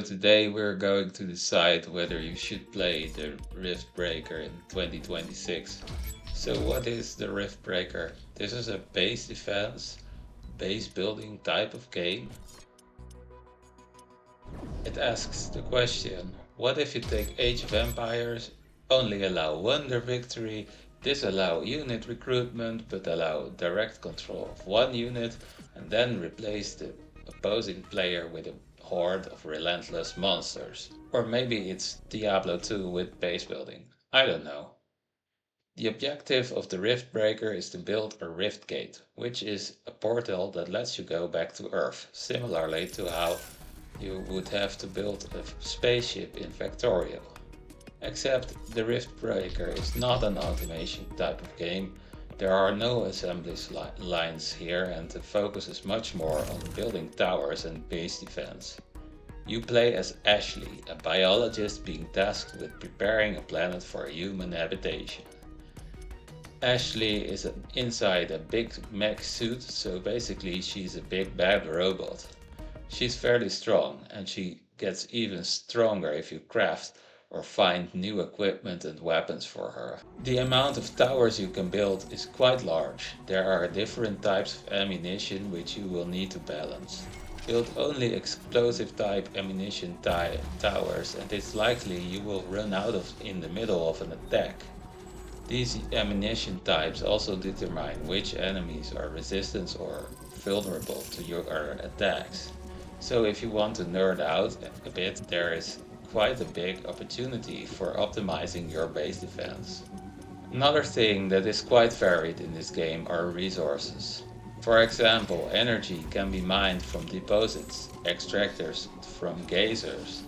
Today we're going to decide whether you should play the Riftbreaker in 2026. So what is the Riftbreaker? This is a base defense, base building type of game. It asks the question, what if you take Age of Empires, only allow wonder victory, disallow unit recruitment but allow direct control of one unit, and then replace the opposing player with a horde of relentless monsters? Or maybe it's Diablo 2 with base building. I don't know. The objective of the Riftbreaker is to build a Rift Gate, which is a portal that lets you go back to Earth, similarly to how you would have to build a spaceship in Factorial. Except the Riftbreaker is not an automation type of game. There are no assembly lines here, and the focus is much more on building towers and base defense. You play as Ashley, a biologist being tasked with preparing a planet for a human habitation. Ashley is inside a big mech suit, so basically she's a big bad robot. She's fairly strong, and she gets even stronger if you craft or find new equipment and weapons for her. The amount of towers you can build is quite large. There are different types of ammunition which you will need to balance. Build only explosive type ammunition towers, and it's likely you will run out of in the middle of an attack. These ammunition types also determine which enemies are resistant or vulnerable to your attacks. So if you want to nerd out a bit, there is quite a big opportunity for optimizing your base defense. Another thing that is quite varied in this game are resources. For example, energy can be mined from deposits, extractors from geysers,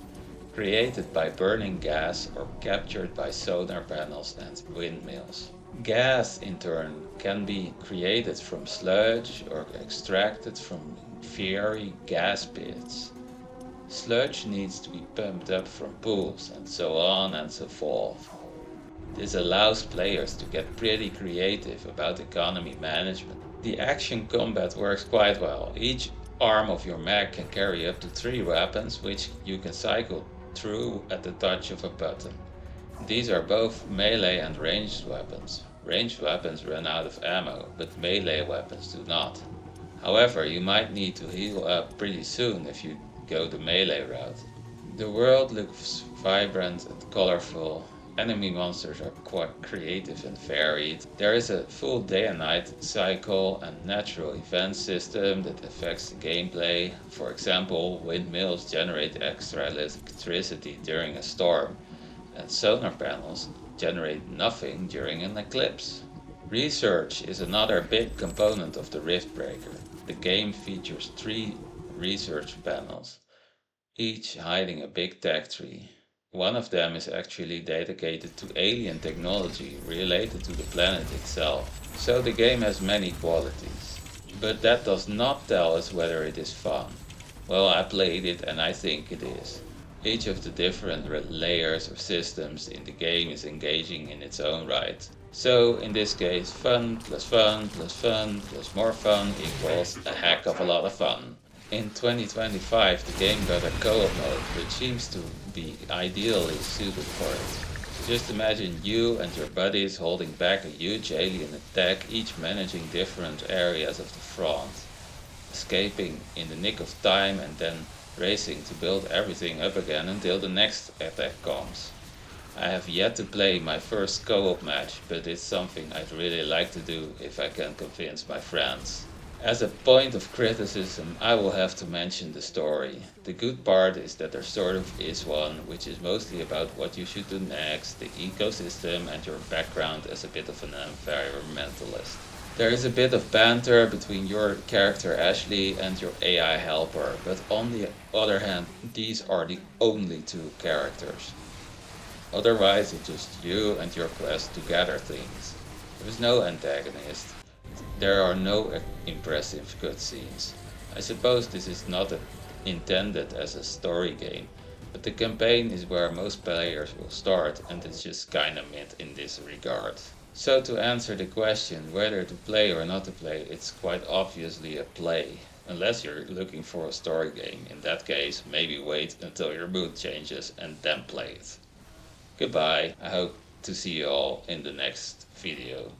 created by burning gas or captured by solar panels and windmills. Gas, in turn, can be created from sludge or extracted from fiery gas pits. Sludge needs to be pumped up from pools, and so on and so forth. This allows players to get pretty creative about economy management. The action combat works quite well. Each arm of your mech can carry up to 3 weapons, which you can cycle through at the touch of a button. These are both melee and ranged weapons. Ranged weapons run out of ammo, but melee weapons do not. However, you might need to heal up pretty soon if you go the melee route. The world looks vibrant and colorful. Enemy monsters are quite creative and varied. There is a full day and night cycle and natural event system that affects the gameplay. For example, windmills generate extra electricity during a storm, and solar panels generate nothing during an eclipse. Research is another big component of the Riftbreaker. The game features 3 research panels, each hiding a big tech tree. One of them is actually dedicated to alien technology related to the planet itself. So the game has many qualities. But that does not tell us whether it is fun. Well, I played it and I think it is. Each of the different layers of systems in the game is engaging in its own right. So in this case, fun plus fun plus fun plus more fun equals a heck of a lot of fun. In 2025 the game got a co-op mode, which seems to be ideally suited for it. Just imagine you and your buddies holding back a huge alien attack, each managing different areas of the front, escaping in the nick of time and then racing to build everything up again until the next attack comes. I have yet to play my first co-op match, but it's something I'd really like to do if I can convince my friends. As a point of criticism, I will have to mention the story. The good part is that there sort of is one, which is mostly about what you should do next, the ecosystem, and your background as a bit of an environmentalist. There is a bit of banter between your character Ashley and your AI helper, but on the other hand, these are the only 2 characters. Otherwise, it's just you and your quest to gather things. There is no antagonist. There are no impressive cutscenes. I suppose this is not intended as a story game, but the campaign is where most players will start, and it's just kinda mid in this regard. So to answer the question whether to play or not to play, it's quite obviously a play. Unless you're looking for a story game. In that case, maybe wait until your mood changes and then play it. Goodbye. I hope to see you all in the next video.